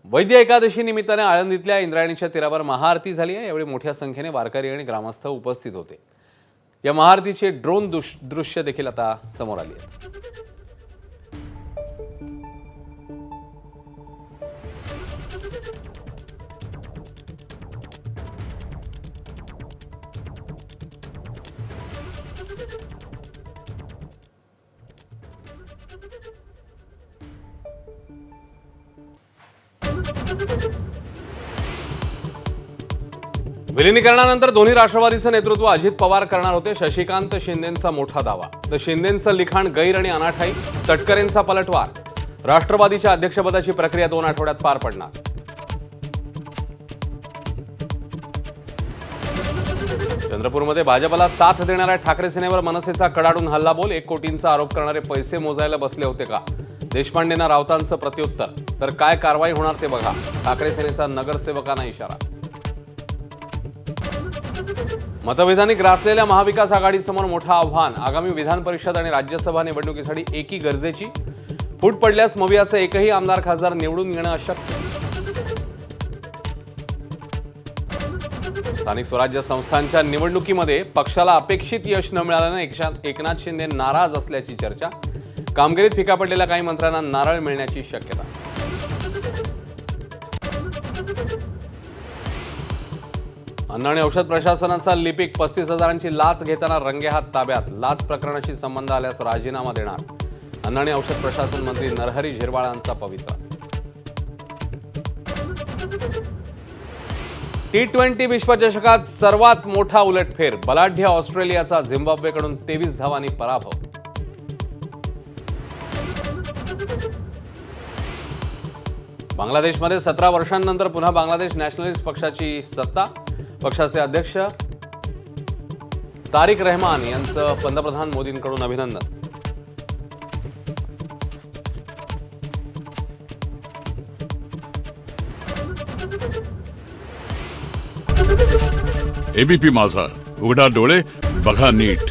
वैद्य एकादशी निमित्ताने आळंदीतल्या इंद्रायणीच्या तीरावर महाआरती झाली आहे। यावेळी मोठ्या संख्येने वारकरी आणि ग्रामस्थ उपस्थित होते। या महाआरतीचे ड्रोन दृश्य देखील आता समोर आली आहेत। विलिनीकरणानंतर दोन्ही राष्ट्रवादीचं नेतृत्व अजित पवार करणार होते। शशिकांत शिंदेंचा मोठा दावा, तर शिंदेंचं लिखाण गैर आणि अनाठाई, तटकरेंचा पलटवार। राष्ट्रवादीच्या अध्यक्षपदाची प्रक्रिया 2 आठवड्यात पार पडणार। चंद्रपूरमध्ये भाजपला साथ देणाऱ्या ठाकरे सेनेवर मनसेचा कडाडून हल्लाबोल। 1 कोटींचा आरोप करणारे पैसे मोजायला बसले होते का? देशपांडेंना राऊतांचं प्रत्युत्तर, तर काय कारवाई होणार ते बघा। ठाकरे सेनेचा नगरसेवकांना इशारा। मतभेदांनी ग्रासलेल्या महाविकास आघाडीसमोर मोठं आव्हान। आगामी विधान परिषद आणि राज्यसभा निवडणुकीसाठी एकी गरजेची। फूट पडल्यास मवियाचे एकही आमदार खासदार निवडून येणं अशक्य। स्थानिक स्वराज्य संस्थांच्या निवडणुकीमध्ये पक्षाला अपेक्षित यश न मिळाल्याने एकनाथ शिंदे नाराज असल्याची चर्चा। कामगिरीत फिका पडलेल्या काही मंत्र्यांना नारळ मिळण्याची शक्यता। अन्न आणि औषध प्रशासनाचा लिपिक 35,000ची लाच घेताना रंगेहात ताब्यात। लाच प्रकरणाशी संबंध आल्यास राजीनामा देणार। अन्न आणि औषध प्रशासन मंत्री नरहरी झिरवाळांचा पवित्रा। T20 विश्वचषकात सर्वात मोठा उलटफेर। बलाढ्य ऑस्ट्रेलियाचा झिम्बाब्वेकडून 23 धावांनी पराभव। बांगलादेशमध्ये 17 वर्षांनंतर पुन्हा बांगलादेश नॅशनलिस्ट पक्षाची सत्ता। पक्षाचे अध्यक्ष तारिक रहमान यांचं पंतप्रधान मोदींकडून अभिनंदन। एबीपी माझा, उघडा डोळे बघा नीट।